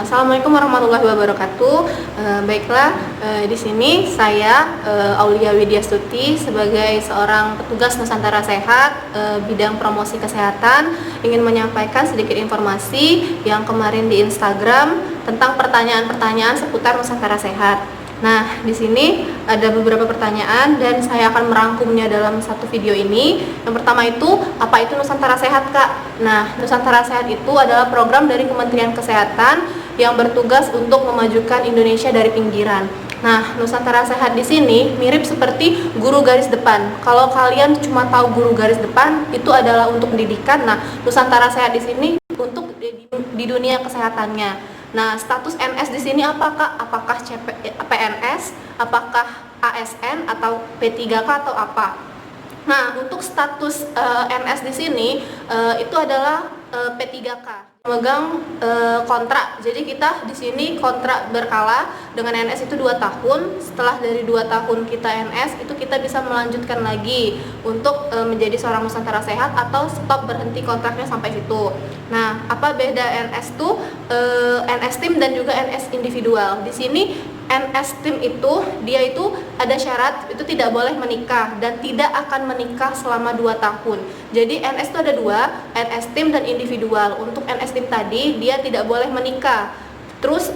Assalamualaikum warahmatullahi wabarakatuh. Baiklah, di sini saya Aulia Widyastuti sebagai seorang petugas Nusantara Sehat bidang promosi kesehatan ingin menyampaikan sedikit informasi yang kemarin di Instagram tentang pertanyaan-pertanyaan seputar Nusantara Sehat. Nah, di sini ada beberapa pertanyaan dan saya akan merangkumnya dalam satu video ini. Yang pertama itu, apa itu Nusantara Sehat, Kak? Nah, Nusantara Sehat itu adalah program dari Kementerian Kesehatan yang bertugas untuk memajukan Indonesia dari pinggiran. Nah, Nusantara Sehat di sini mirip seperti guru garis depan. Kalau kalian cuma tahu guru garis depan, itu adalah untuk pendidikan. Nah, Nusantara Sehat di sini untuk di dunia kesehatannya. Nah, status NS di sini apa, Kak? Apakah PNS, apakah ASN atau P3K atau apa? Nah, untuk status NS di sini itu adalah P3K. Memegang kontrak. Jadi kita di sini kontrak berkala dengan NS itu 2 tahun. Setelah dari 2 tahun kita NS itu kita bisa melanjutkan lagi untuk menjadi seorang Nusantara Sehat atau stop berhenti kontraknya sampai situ. Nah, apa beda NS itu? NS tim dan juga NS individual. Di sini NS tim itu dia itu ada syarat itu tidak boleh menikah dan tidak akan menikah selama 2 tahun. Jadi NS itu ada 2, NS tim dan individual. Untuk NS tim tadi dia tidak boleh menikah. Terus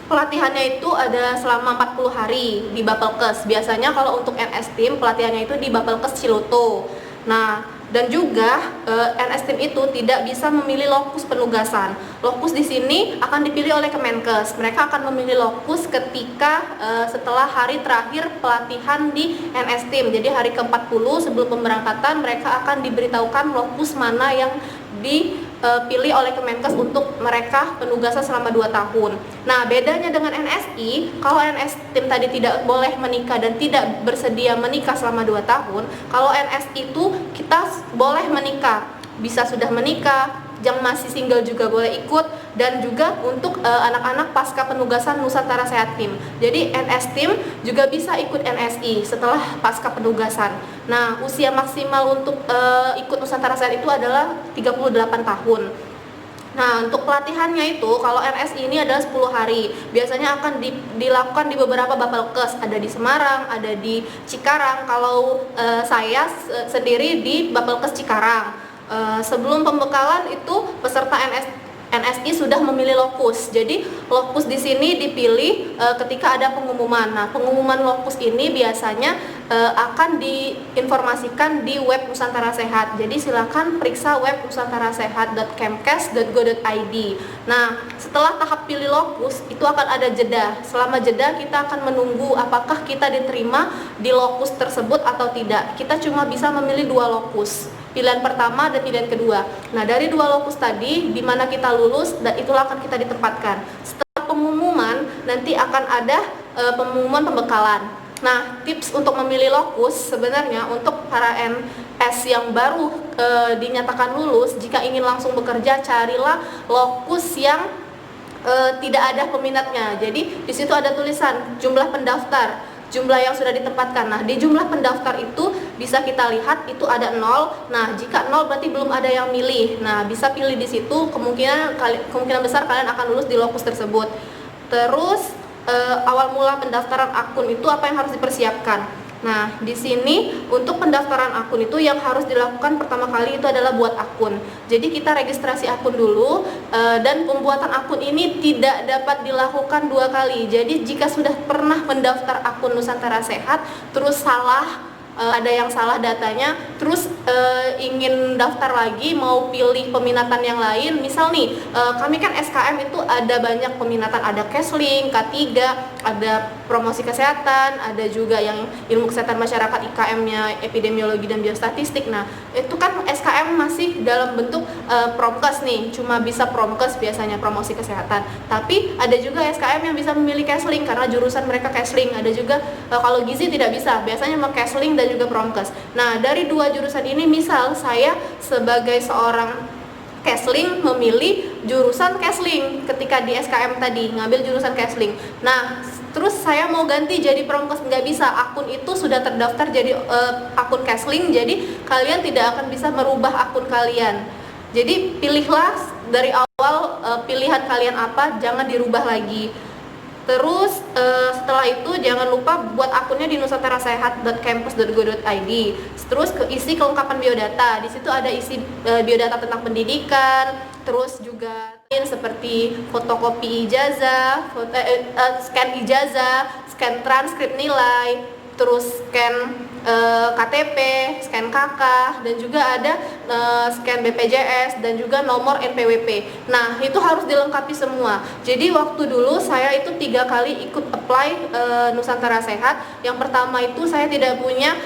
pelatihannya itu ada selama 40 hari di Bapelkes. Biasanya kalau untuk NS tim pelatihannya itu di Bapelkes Ciloto. Nah, dan juga NS tim itu tidak bisa memilih lokus penugasan. Lokus di sini akan dipilih oleh Kemenkes. Mereka akan memilih lokus ketika setelah hari terakhir pelatihan di NS tim. Jadi hari ke-40 sebelum pemberangkatan mereka akan diberitahukan lokus mana yang dipilih oleh Kemenkes untuk mereka penugasan selama 2 tahun. Nah, bedanya dengan NSI, kalau NS tim tadi tidak boleh menikah dan tidak bersedia menikah selama 2 tahun, kalau NS itu kita boleh menikah, bisa sudah menikah, yang masih single juga boleh ikut, dan juga untuk anak-anak pasca penugasan Nusantara Sehat Tim. Jadi NS Tim juga bisa ikut NSI setelah pasca penugasan. Nah, usia maksimal untuk ikut Nusantara Sehat itu adalah 38 tahun. Nah, untuk pelatihannya itu kalau NSI ini adalah 10 hari. Biasanya akan dilakukan di beberapa Bapelkes, ada di Semarang, ada di Cikarang. Kalau saya sendiri di Bapelkes Cikarang. Sebelum pembekalan itu peserta NSI sudah memilih lokus. Jadi lokus di sini dipilih ketika ada pengumuman. Nah, pengumuman lokus ini biasanya akan diinformasikan di web Nusantara Sehat. Jadi silakan periksa web nusantarasehat.kemkes.go.id. Nah, setelah tahap pilih lokus itu akan ada jeda. Selama jeda kita akan menunggu apakah kita diterima di lokus tersebut atau tidak. Kita cuma bisa memilih 2 lokus. Pilihan pertama dan pilihan kedua. Nah, dari 2 lokus tadi di mana kita lulus dan itulah akan kita ditempatkan. Setelah pengumuman nanti akan ada pengumuman pembekalan. Nah, tips untuk memilih lokus sebenarnya untuk para NS yang baru dinyatakan lulus, jika ingin langsung bekerja carilah lokus yang tidak ada peminatnya. Jadi di situ ada tulisan jumlah pendaftar, jumlah yang sudah ditempatkan. Nah, di jumlah pendaftar itu bisa kita lihat itu ada 0. Nah, jika 0 berarti belum ada yang milih. Nah, bisa pilih di situ, kemungkinan besar kalian akan lulus di lokus tersebut. Terus awal mula pendaftaran akun itu apa yang harus dipersiapkan? Nah, di sini untuk pendaftaran akun itu yang harus dilakukan pertama kali itu adalah buat akun. Jadi kita registrasi akun dulu dan pembuatan akun ini tidak dapat dilakukan 2 kali. Jadi jika sudah pernah mendaftar akun Nusantara Sehat terus salah, ada yang salah datanya, terus ingin daftar lagi mau pilih peminatan yang lain, misal nih kami kan SKM itu ada banyak peminatan, ada Kesling, K3, ada promosi kesehatan, ada juga yang ilmu kesehatan masyarakat IKM-nya epidemiologi dan biostatistik. Nah, itu kan SKM masih dalam bentuk promkes nih, cuma bisa promkes biasanya promosi kesehatan. Tapi ada juga SKM yang bisa memilih Kesling karena jurusan mereka Kesling. Ada juga kalau gizi tidak bisa, biasanya mau Kesling dan juga promkes. Nah, dari 2 jurusan ini misal saya sebagai seorang Kesling memilih jurusan Kesling ketika di SKM tadi ngambil jurusan Kesling. Nah, terus saya mau ganti jadi promkes, nggak bisa, akun itu sudah terdaftar jadi akun Kesling, jadi kalian tidak akan bisa merubah akun kalian. Jadi pilihlah dari awal awal pilihan kalian apa, jangan dirubah lagi. Terus setelah itu jangan lupa buat akunnya di nusantarasehat.campus.go.id. Terus isi kelengkapan biodata. Di situ ada isi biodata tentang pendidikan, terus juga seperti fotokopi ijazah, scan ijazah, scan transkrip nilai, terus scan KTP, scan KK, dan juga ada scan BPJS dan juga nomor NPWP. Nah, itu harus dilengkapi semua. Jadi waktu dulu saya itu 3 kali ikut apply Nusantara Sehat. Yang pertama itu saya tidak punya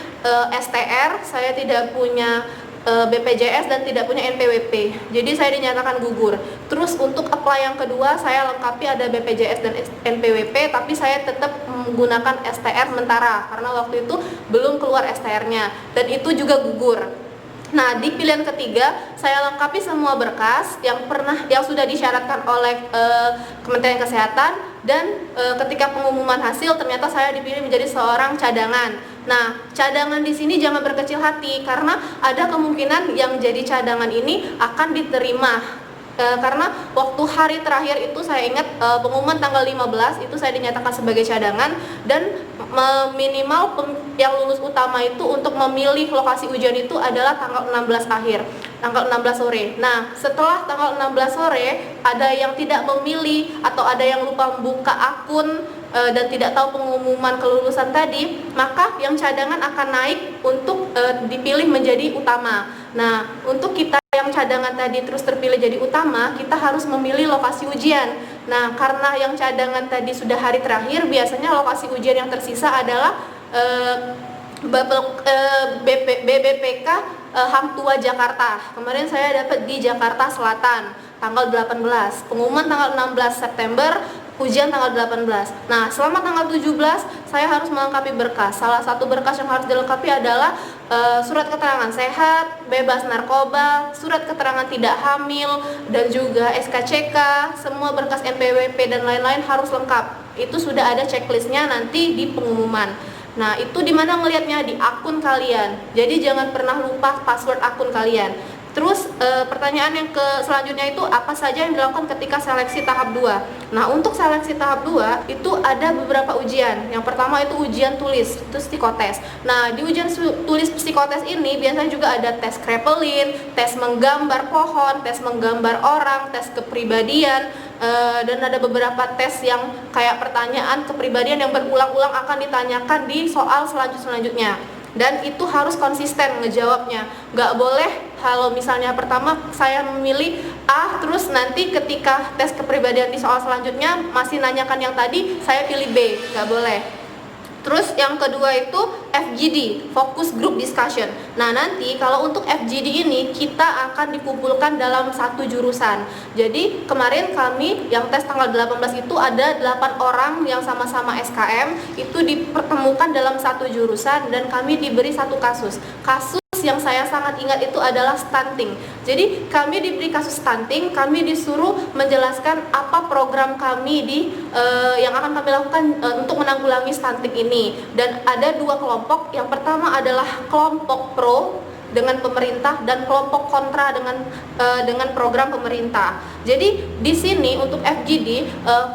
STR, saya tidak punya BPJS dan tidak punya NPWP. Jadi saya dinyatakan gugur. Terus untuk apply yang kedua saya lengkapi ada BPJS dan NPWP, tapi saya tetap menggunakan STR mentara karena waktu itu belum keluar STR-nya dan itu juga gugur. Nah, di pilihan ketiga saya lengkapi semua berkas yang sudah disyaratkan oleh Kementerian Kesehatan dan ketika pengumuman hasil ternyata saya dipilih menjadi seorang cadangan. Nah, cadangan di sini jangan berkecil hati karena ada kemungkinan yang jadi cadangan ini akan diterima. Karena waktu hari terakhir itu saya ingat pengumuman tanggal 15 itu saya dinyatakan sebagai cadangan dan minimal yang lulus utama itu untuk memilih lokasi ujian itu adalah tanggal 16 akhir, tanggal 16 sore. Nah, setelah tanggal 16 sore ada yang tidak memilih atau ada yang lupa membuka akun dan tidak tahu pengumuman kelulusan tadi, maka yang cadangan akan naik untuk dipilih menjadi utama. Nah, untuk kita yang cadangan tadi terus terpilih jadi utama, kita harus memilih lokasi ujian. Nah, karena yang cadangan tadi sudah hari terakhir, biasanya lokasi ujian yang tersisa adalah BBPK Hang Tua Jakarta. Kemarin saya dapat di Jakarta Selatan tanggal 18, pengumuman tanggal 16 September, ujian tanggal 18. Nah, selama tanggal 17 saya harus melengkapi berkas. Salah satu berkas yang harus dilengkapi adalah surat keterangan sehat, bebas narkoba, surat keterangan tidak hamil, dan juga SKCK, semua berkas NPWP dan lain-lain harus lengkap. Itu sudah ada checklistnya nanti di pengumuman. Nah, itu dimana ngelihatnya di akun kalian. Jadi jangan pernah lupa password akun kalian. Terus pertanyaan yang selanjutnya itu apa saja yang dilakukan ketika seleksi tahap 2. Nah, untuk seleksi tahap 2 itu ada beberapa ujian. Yang pertama itu ujian tulis, itu psikotes. Nah, di ujian tulis psikotes ini biasanya juga ada tes Kraepelin, tes menggambar pohon, tes menggambar orang, tes kepribadian, dan ada beberapa tes yang kayak pertanyaan kepribadian yang berulang-ulang akan ditanyakan di soal selanjutnya. Dan itu harus konsisten ngejawabnya. Nggak boleh kalau misalnya pertama saya memilih A, terus nanti ketika tes kepribadian di soal selanjutnya masih nanyakan yang tadi, saya pilih B. Nggak boleh. Terus yang kedua itu FGD, Focus Group Discussion. Nah, nanti kalau untuk FGD ini kita akan dikumpulkan dalam satu jurusan. Jadi kemarin kami yang tes tanggal 18 itu ada 8 orang yang sama-sama SKM, itu dipertemukan dalam satu jurusan dan kami diberi satu kasus. Kasus yang saya sangat ingat itu adalah stunting. Jadi kami diberi kasus stunting, kami disuruh menjelaskan apa program kami yang akan kami lakukan untuk menanggulangi stunting ini. Dan ada 2 kelompok. Yang pertama adalah kelompok pro dengan pemerintah dan kelompok kontra dengan program pemerintah. Jadi di sini untuk FGD,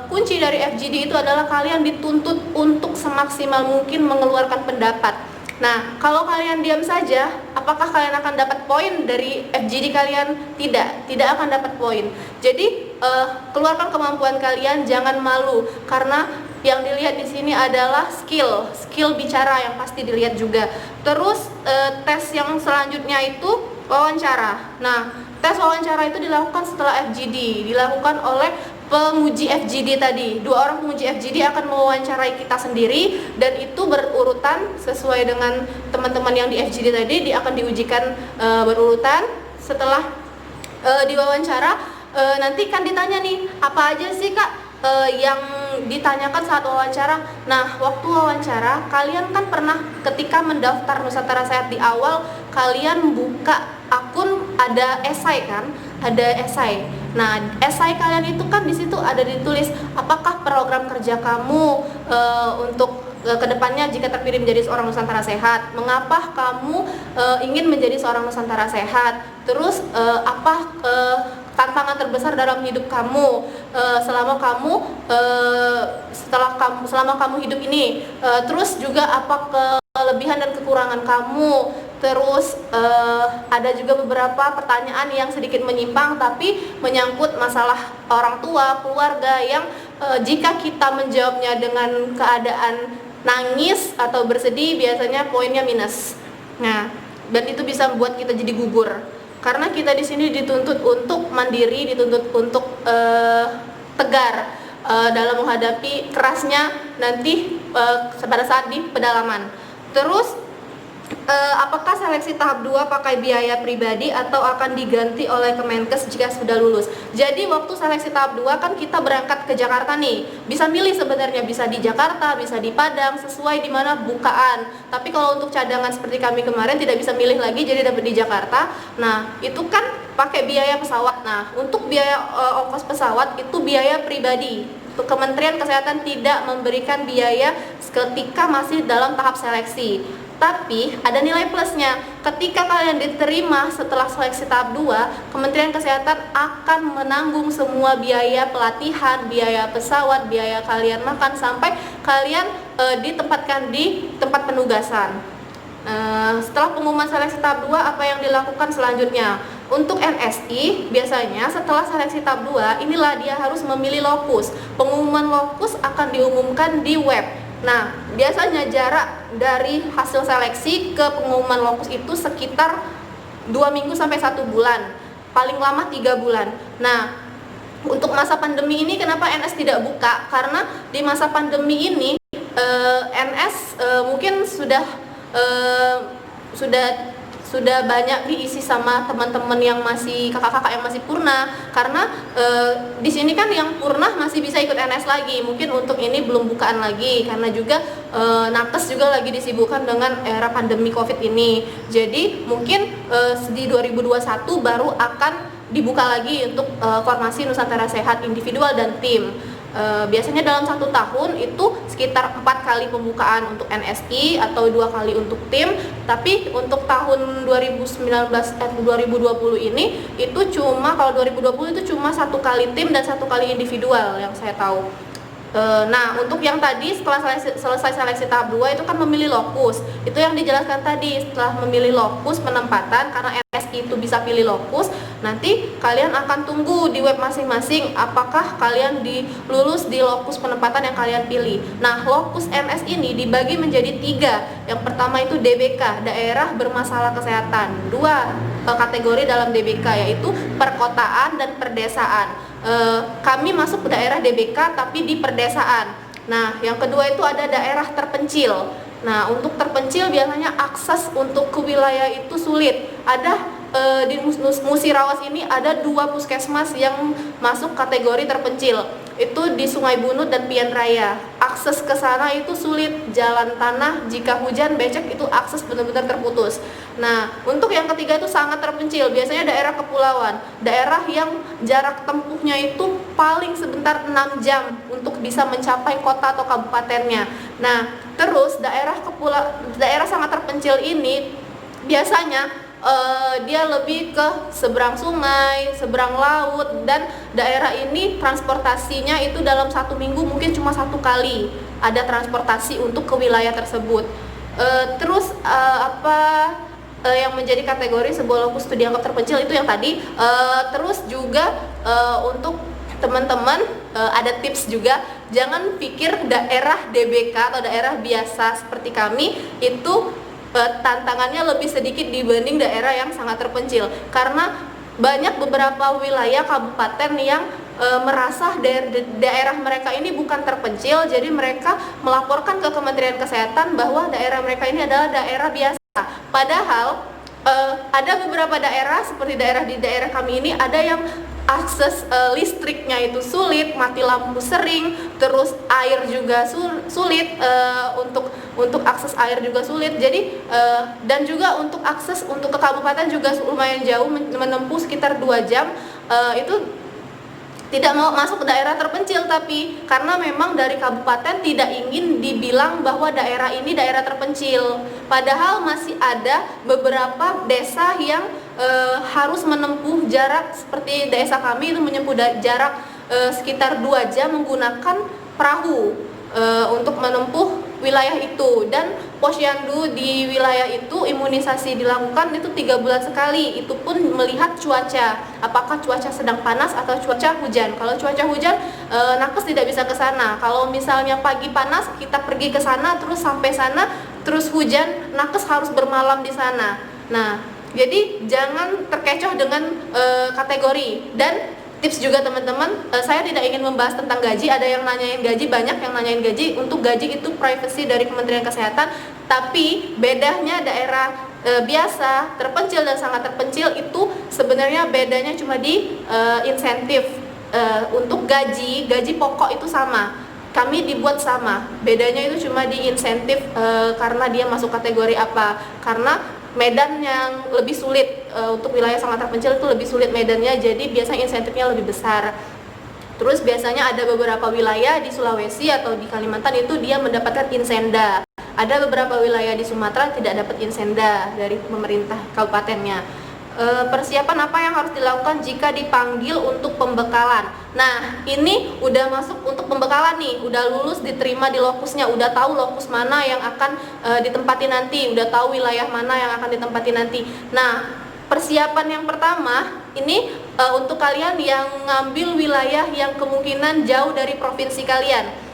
kunci dari FGD itu adalah kalian dituntut untuk semaksimal mungkin mengeluarkan pendapat. Nah, kalau kalian diam saja, apakah kalian akan dapat poin dari FGD kalian? Tidak akan dapat poin. Jadi, keluarkan kemampuan kalian, jangan malu, karena yang dilihat di sini adalah skill bicara yang pasti dilihat juga. Terus, tes yang selanjutnya itu wawancara. Nah, tes wawancara itu dilakukan setelah FGD, dilakukan oleh penguji FGD tadi. 2 orang penguji FGD akan mewawancarai kita sendiri dan itu berurutan sesuai dengan teman-teman yang di FGD tadi, dia akan diujikan berurutan. Setelah diwawancara nanti kan ditanya nih, apa aja sih Kak yang ditanyakan saat wawancara. Nah, waktu wawancara kalian kan pernah ketika mendaftar Nusantara Sehat di awal, kalian buka akun, ada esai kan? Ada esai. Nah, esai kalian itu kan di situ ada ditulis apakah program kerja kamu untuk kedepannya jika terpilih menjadi seorang Nusantara Sehat, mengapa kamu ingin menjadi seorang Nusantara Sehat, terus apa tantangan terbesar dalam hidup kamu selama kamu hidup ini. Terus juga apa kelebihan dan kekurangan kamu. Terus ada juga beberapa pertanyaan yang sedikit menyimpang tapi menyangkut masalah orang tua, keluarga yang jika kita menjawabnya dengan keadaan nangis atau bersedih, biasanya poinnya minus. Nah, dan itu bisa membuat kita jadi gugur. Karena kita di sini dituntut untuk mandiri, dituntut untuk tegar dalam menghadapi kerasnya nanti pada saat di pedalaman. Terus apakah seleksi tahap 2 pakai biaya pribadi atau akan diganti oleh Kemenkes jika sudah lulus? Jadi waktu seleksi tahap 2 kan kita berangkat ke Jakarta nih. Bisa milih sebenarnya, bisa di Jakarta, bisa di Padang, sesuai di mana bukaan. Tapi kalau untuk cadangan seperti kami kemarin tidak bisa milih lagi, jadi dapat di Jakarta. Nah, itu kan pakai biaya pesawat. Nah, untuk biaya ongkos pesawat itu biaya pribadi. Kementerian Kesehatan tidak memberikan biaya ketika masih dalam tahap seleksi. Tapi ada nilai plusnya, ketika kalian diterima setelah seleksi tahap 2, Kementerian Kesehatan akan menanggung semua biaya pelatihan, biaya pesawat, biaya kalian makan sampai kalian ditempatkan di tempat penugasan. Setelah pengumuman seleksi tahap 2, apa yang dilakukan selanjutnya? Untuk NSI, biasanya setelah seleksi tahap 2, inilah dia harus memilih lokus. Pengumuman lokus akan diumumkan di web. Nah, biasanya jarak dari hasil seleksi ke pengumuman lokus itu sekitar 2 minggu sampai 1 bulan, paling lama 3 bulan. Nah, untuk masa pandemi ini kenapa NS tidak buka? Karena di masa pandemi ini NS mungkin sudah banyak diisi sama teman-teman yang masih kakak-kakak yang masih purna, karena di sini kan yang purna masih bisa ikut NS lagi. Mungkin untuk ini belum bukaan lagi karena juga nakes juga lagi disibukkan dengan era pandemi Covid ini. Jadi mungkin di 2021 baru akan dibuka lagi untuk formasi Nusantara Sehat individual dan tim. Biasanya dalam 1 tahun itu sekitar 4 kali pembukaan untuk NSI atau 2 kali untuk tim. Tapi untuk tahun 2020 ini itu cuma, kalau 2020 itu cuma 1 kali tim dan 1 kali individual yang saya tahu. Nah, untuk yang tadi setelah selesai seleksi tahap 2 itu kan memilih lokus. Itu yang dijelaskan tadi, setelah memilih lokus penempatan, karena NSI itu bisa pilih lokus, nanti kalian akan tunggu di web masing-masing apakah kalian lulus di lokus penempatan yang kalian pilih. Nah, lokus NS ini dibagi menjadi 3. Yang pertama itu DBK, daerah bermasalah kesehatan. 2 kategori dalam DBK, yaitu perkotaan dan perdesaan. Kami masuk ke daerah DBK tapi di perdesaan. Nah, yang kedua itu ada daerah terpencil. Nah, untuk terpencil biasanya akses untuk ke wilayah itu sulit. Ada di Musirawas ini ada 2 puskesmas yang masuk kategori terpencil. Itu di Sungai Bunut dan Pian Raya. Akses ke sana itu sulit, jalan tanah, jika hujan becek itu akses benar-benar terputus. Nah, untuk yang ketiga itu sangat terpencil, biasanya daerah kepulauan, daerah yang jarak tempuhnya itu paling sebentar 6 jam untuk bisa mencapai kota atau kabupatennya. Nah, terus daerah sangat terpencil ini biasanya dia lebih ke seberang sungai, seberang laut, dan daerah ini transportasinya itu dalam 1 minggu mungkin cuma 1 kali ada transportasi untuk ke wilayah tersebut. Terus yang menjadi kategori sebuah lokus studi dianggap terpencil itu yang tadi. Terus juga untuk teman-teman ada tips juga, jangan pikir daerah DBK atau daerah biasa seperti kami itu tantangannya lebih sedikit dibanding daerah yang sangat terpencil, karena banyak beberapa wilayah kabupaten yang merasa daerah mereka ini bukan terpencil, jadi mereka melaporkan ke Kementerian Kesehatan bahwa daerah mereka ini adalah daerah biasa. Padahal ada beberapa daerah seperti di daerah kami ini ada yang akses listriknya itu sulit, mati lampu sering, terus air juga sulit, untuk akses air juga sulit. Jadi dan juga untuk akses untuk ke kabupaten juga lumayan jauh, menempuh sekitar 2 jam. Itu tidak mau masuk ke daerah terpencil, tapi karena memang dari kabupaten tidak ingin dibilang bahwa daerah ini daerah terpencil, padahal masih ada beberapa desa yang harus menempuh jarak seperti desa kami itu menempuh jarak sekitar 2 jam menggunakan perahu untuk menempuh wilayah itu. Dan posyandu di wilayah itu imunisasi dilakukan itu 3 bulan sekali, itu pun melihat cuaca, apakah cuaca sedang panas atau cuaca hujan. Kalau cuaca hujan nakes tidak bisa ke sana. Kalau misalnya pagi panas kita pergi ke sana terus sampai sana terus hujan, nakes harus bermalam di sana. Nah, jadi jangan terkecoh dengan kategori. Dan tips juga teman-teman, saya tidak ingin membahas tentang gaji. Ada yang nanyain gaji, banyak yang nanyain gaji. Untuk gaji itu privacy dari Kementerian Kesehatan. Tapi bedanya daerah biasa, terpencil dan sangat terpencil itu sebenarnya bedanya cuma di insentif. Untuk gaji pokok itu sama. Kami dibuat sama. Bedanya itu cuma di insentif karena dia masuk kategori apa. Karena medan yang lebih sulit, untuk wilayah sangat terpencil itu lebih sulit medannya, jadi biasanya insentifnya lebih besar. Terus biasanya ada beberapa wilayah di Sulawesi atau di Kalimantan itu dia mendapatkan insenda. Ada beberapa wilayah di Sumatera tidak dapat insenda dari pemerintah kabupatennya. Persiapan apa yang harus dilakukan jika dipanggil untuk pembekalan? Nah, ini udah masuk untuk pembekalan nih, udah lulus, diterima di lokusnya, udah tahu lokus mana yang akan ditempati nanti, udah tahu wilayah mana yang akan ditempati nanti. Nah, persiapan yang pertama ini untuk kalian yang ngambil wilayah yang kemungkinan jauh dari provinsi kalian.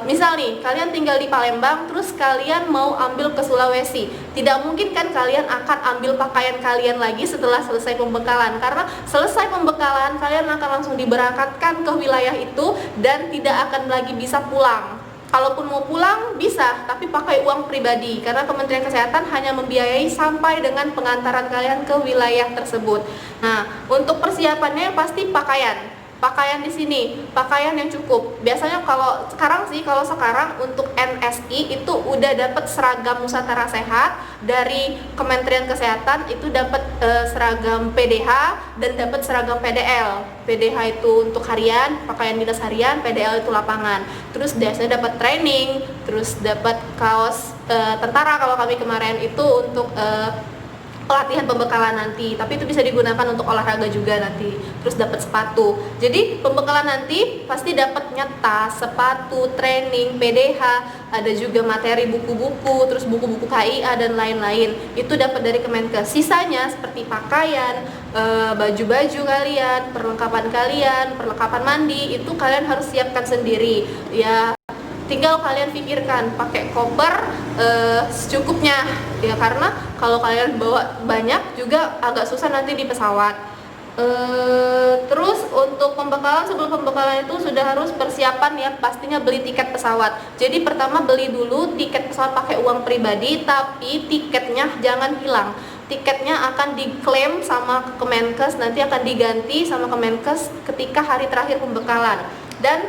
Misal nih, kalian tinggal di Palembang, terus kalian mau ambil ke Sulawesi. Tidak mungkin kan kalian akan ambil pakaian kalian lagi setelah selesai pembekalan. Karena selesai pembekalan, kalian akan langsung diberangkatkan ke wilayah itu dan tidak akan lagi bisa pulang. Kalaupun mau pulang, bisa, tapi pakai uang pribadi. Karena Kementerian Kesehatan hanya membiayai sampai dengan pengantaran kalian ke wilayah tersebut. Nah, untuk persiapannya pasti pakaian di sini, pakaian yang cukup. Biasanya kalau sekarang untuk NSI itu udah dapat seragam Nusantara Sehat dari Kementerian Kesehatan, itu dapat seragam PDH dan dapat seragam PDL. PDH itu untuk harian, pakaian dinas harian, PDL itu lapangan. Terus biasanya dapat training, terus dapat kaos tentara kalau kami kemarin itu untuk pelatihan pembekalan nanti, tapi itu bisa digunakan untuk olahraga juga nanti. Terus dapat sepatu. Jadi pembekalan nanti pasti dapatnya tas, sepatu, training, PDH, ada juga materi buku-buku, terus buku-buku KIA dan lain-lain. Itu dapat dari Kemenkes. Sisanya seperti pakaian, baju-baju kalian, perlengkapan mandi, itu kalian harus siapkan sendiri. Ya, tinggal kalian pikirkan pakai koper secukupnya ya, karena kalau kalian bawa banyak juga agak susah nanti di pesawat. Terus untuk pembekalan, sebelum pembekalan itu sudah harus persiapan ya, pastinya beli tiket pesawat. Jadi pertama beli dulu tiket pesawat pakai uang pribadi, tapi tiketnya jangan hilang. Tiketnya akan diklaim sama Kemenkes, nanti akan diganti sama Kemenkes ketika hari terakhir pembekalan. Dan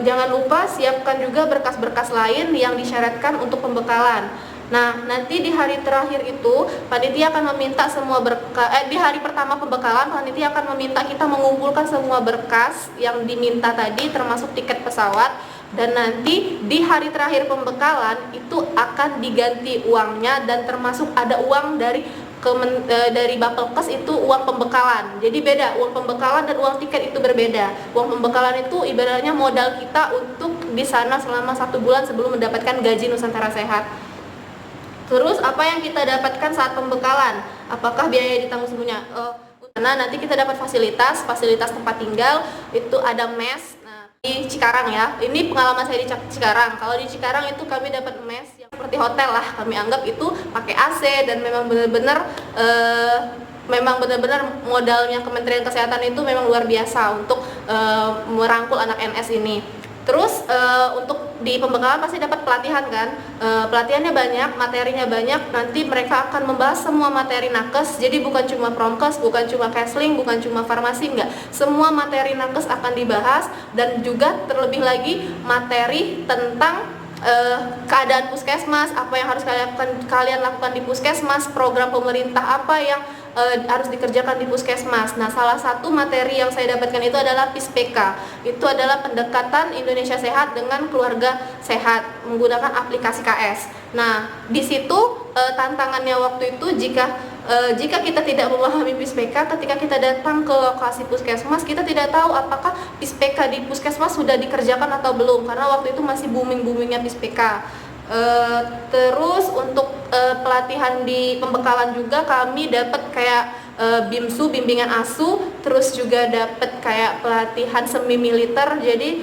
jangan lupa siapkan juga berkas-berkas lain yang disyaratkan untuk pembekalan. Nah, nanti di hari terakhir itu panitia akan meminta semua berkas. Di hari pertama pembekalan panitia akan meminta kita mengumpulkan semua berkas yang diminta tadi, termasuk tiket pesawat. Dan nanti di hari terakhir pembekalan itu akan diganti uangnya, dan termasuk ada uang dari Bapelkes itu uang pembekalan. Jadi beda, uang pembekalan dan uang tiket itu berbeda. Uang pembekalan itu ibaratnya modal kita untuk di sana selama 1 bulan sebelum mendapatkan gaji Nusantara Sehat. Terus apa yang kita dapatkan saat pembekalan? Apakah biaya ditanggung semuanya? Nah, nanti kita dapat fasilitas tempat tinggal, itu ada mes. Nah, di Cikarang ya, ini pengalaman saya di Cikarang. Kalau di Cikarang itu kami dapat mes yang seperti hotel lah, kami anggap itu pakai AC, dan memang benar-benar modalnya Kementerian Kesehatan itu memang luar biasa untuk merangkul anak NS ini. Terus untuk di pembekalan pasti dapat pelatihan kan, pelatihannya banyak, materinya banyak. Nanti mereka akan membahas semua materi nakes. Jadi bukan cuma promkes, bukan cuma kesling, bukan cuma farmasi, enggak. Semua materi nakes akan dibahas, dan juga terlebih lagi materi tentang keadaan puskesmas, apa yang harus kalian lakukan di puskesmas, program pemerintah apa yang harus dikerjakan di puskesmas. Nah, salah satu materi yang saya dapatkan itu adalah PISPK. Itu adalah pendekatan Indonesia Sehat dengan keluarga sehat menggunakan aplikasi KS. Nah, di situ tantangannya waktu itu jika jika kita tidak memahami PISPK, ketika kita datang ke lokasi puskesmas, kita tidak tahu apakah PISPK di puskesmas sudah dikerjakan atau belum, karena waktu itu masih booming-boomingnya PISPK. Terus untuk pelatihan di pembekalan juga kami dapat kayak BIMSU, bimbingan ASU, terus juga dapat kayak pelatihan semi militer. Jadi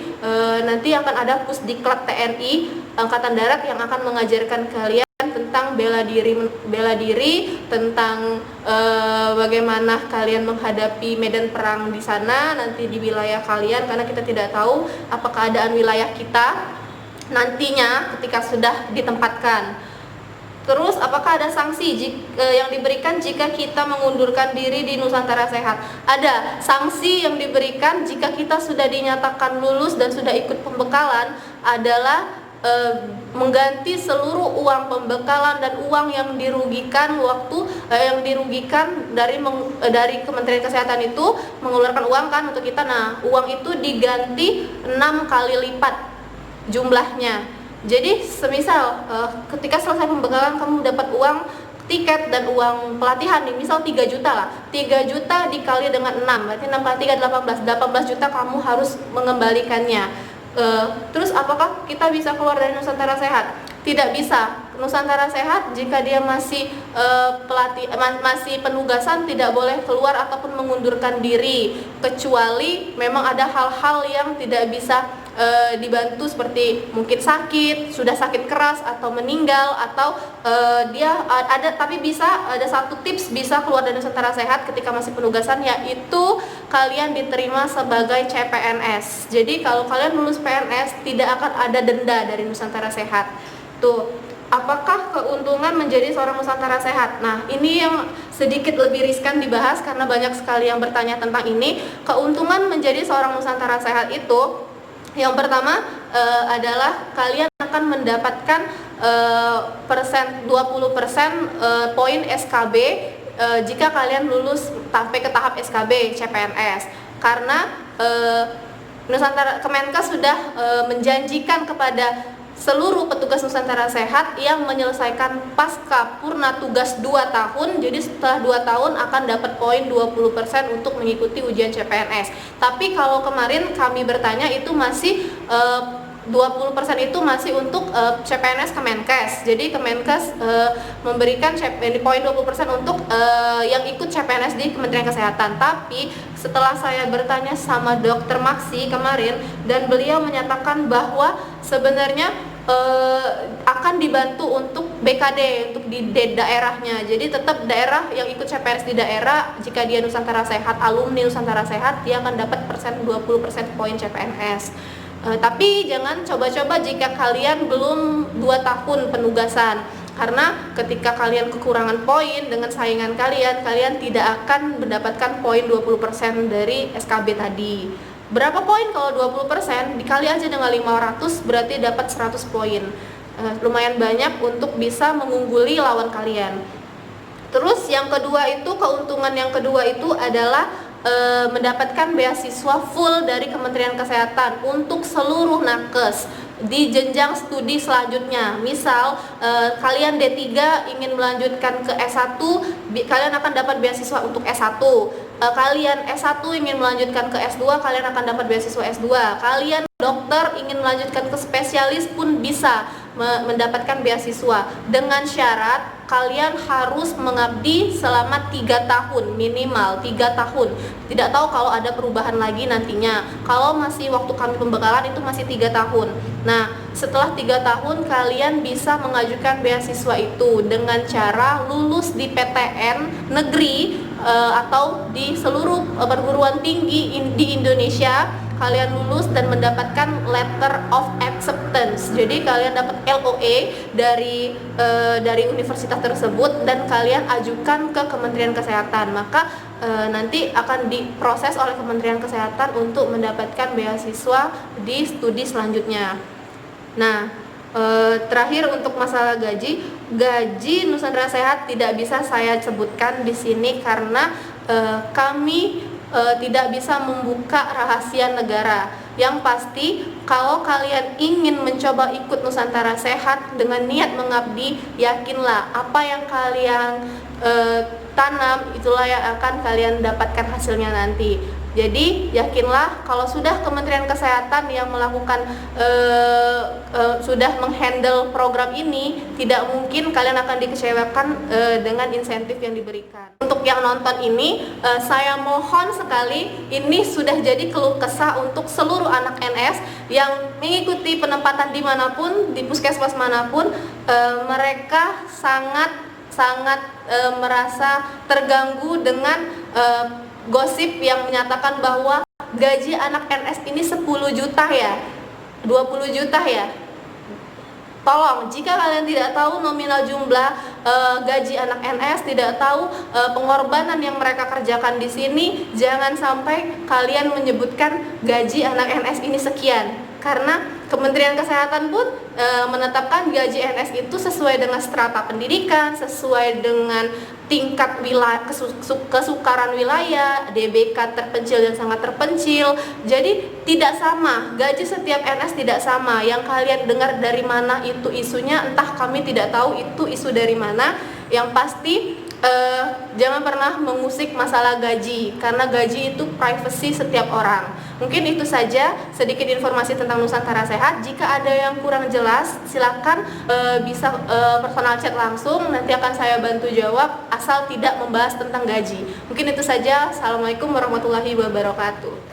nanti akan ada Pusdiklat TNI Angkatan Darat yang akan mengajarkan kalian tentang bela diri, tentang bagaimana kalian menghadapi medan perang di sana nanti di wilayah kalian, karena kita tidak tahu apa keadaan wilayah kita nantinya ketika sudah ditempatkan. Terus apakah ada sanksi yang diberikan jika kita mengundurkan diri di Nusantara Sehat? Ada sanksi yang diberikan jika kita sudah dinyatakan lulus dan sudah ikut pembekalan adalah mengganti seluruh uang pembekalan dan uang yang dirugikan dari Kementerian Kesehatan itu mengeluarkan uang kan untuk kita. Nah, uang itu diganti 6 kali lipat jumlahnya. Jadi semisal ketika selesai pembekalan kamu dapat uang tiket dan uang pelatihan nih, misal 3 juta lah, 3 juta dikali dengan 6, berarti 6 kali 3 18 juta kamu harus mengembalikannya. Terus apakah kita bisa keluar dari Nusantara Sehat? Tidak bisa. Nusantara Sehat jika dia masih masih penugasan tidak boleh keluar ataupun mengundurkan diri, kecuali memang ada hal-hal yang tidak bisa dibantu, seperti mungkin sudah sakit keras atau meninggal, atau dia ada, tapi bisa ada satu tips bisa keluar dari Nusantara Sehat ketika masih penugasan, yaitu kalian diterima sebagai CPNS. Jadi kalau kalian lulus PNS tidak akan ada denda dari Nusantara Sehat. Tuh, apakah keuntungan menjadi seorang Nusantara Sehat? Nah, ini yang sedikit lebih riskan dibahas karena banyak sekali yang bertanya tentang ini. Keuntungan menjadi seorang Nusantara Sehat itu, yang pertama adalah kalian akan mendapatkan 20% poin SKB jika kalian lulus sampai ke tahap SKB CPNS, karena Kemenkes sudah menjanjikan kepada seluruh petugas Nusantara Sehat yang menyelesaikan pasca purna tugas 2 tahun, jadi setelah 2 tahun akan dapat poin 20% untuk mengikuti ujian CPNS. Tapi kalau kemarin kami bertanya itu masih 20% itu masih untuk CPNS Kemenkes. Jadi Kemenkes memberikan poin 20% untuk yang ikut CPNS di Kementerian Kesehatan. Tapi setelah saya bertanya sama Dokter Maksi kemarin, dan beliau menyatakan bahwa sebenarnya akan dibantu untuk BKD untuk di daerahnya. Jadi tetap daerah yang ikut CPNS di daerah, jika dia Nusantara Sehat, alumni Nusantara Sehat, dia akan dapat 20% poin CPNS. Tapi jangan coba-coba jika kalian belum 2 tahun penugasan, karena ketika kalian kekurangan poin dengan saingan kalian tidak akan mendapatkan poin 20% dari SKB tadi. Berapa poin kalau 20%? Dikali aja dengan 500 berarti dapat 100 poin. Lumayan banyak untuk bisa mengungguli lawan kalian. Terus yang kedua itu, keuntungan yang kedua itu adalah mendapatkan beasiswa full dari Kementerian Kesehatan untuk seluruh nakes di jenjang studi selanjutnya. Misal kalian D3 ingin melanjutkan ke S1, kalian akan dapat beasiswa untuk S1. Kalian S1 ingin melanjutkan ke S2, kalian akan dapat beasiswa S2. Kalian dokter ingin melanjutkan ke spesialis pun bisa mendapatkan beasiswa, dengan syarat kalian harus mengabdi selama 3 tahun, minimal 3 tahun. Tidak tahu kalau ada perubahan lagi nantinya. Kalau masih waktu kami pembekalan itu masih 3 tahun. Nah, setelah 3 tahun kalian bisa mengajukan beasiswa itu dengan cara lulus di PTN negeri atau di seluruh perguruan tinggi di Indonesia. Kalian lulus dan mendapatkan letter of acceptance. Jadi kalian dapat LOA dari universitas tersebut dan kalian ajukan ke Kementerian Kesehatan. Maka nanti akan diproses oleh Kementerian Kesehatan untuk mendapatkan beasiswa di studi selanjutnya. Nah, terakhir untuk masalah gaji Nusantara Sehat tidak bisa saya sebutkan di sini karena kami tidak bisa membuka rahasia negara. Yang pasti kalau kalian ingin mencoba ikut Nusantara Sehat dengan niat mengabdi, yakinlah apa yang kalian tanam itulah yang akan kalian dapatkan hasilnya nanti. Jadi yakinlah kalau sudah Kementerian Kesehatan yang melakukan sudah menghandle program ini, tidak mungkin kalian akan dikecewakan dengan insentif yang diberikan. Untuk yang nonton ini, saya mohon sekali, ini sudah jadi keluh kesah untuk seluruh anak NS yang mengikuti penempatan dimanapun, di puskesmas manapun, mereka sangat merasa terganggu dengan gosip yang menyatakan bahwa gaji anak NS ini 10 juta ya, 20 juta ya. Tolong, jika kalian tidak tahu nominal jumlah gaji anak NS, tidak tahu pengorbanan yang mereka kerjakan di sini, jangan sampai kalian menyebutkan gaji anak NS ini sekian. Karena Kementerian Kesehatan pun menetapkan gaji NS itu sesuai dengan strata pendidikan, sesuai dengan tingkat wilayah, kesukaran wilayah, DBK terpencil dan sangat terpencil. Jadi tidak sama, gaji setiap NS tidak sama. Yang kalian dengar dari mana itu isunya, entah, kami tidak tahu itu isu dari mana. Yang pasti jangan pernah mengusik masalah gaji, karena gaji itu privasi setiap orang. Mungkin itu saja sedikit informasi tentang Nusantara Sehat. Jika ada yang kurang jelas, silakan bisa personal chat langsung, nanti akan saya bantu jawab asal tidak membahas tentang gaji. Mungkin itu saja. Assalamualaikum warahmatullahi wabarakatuh.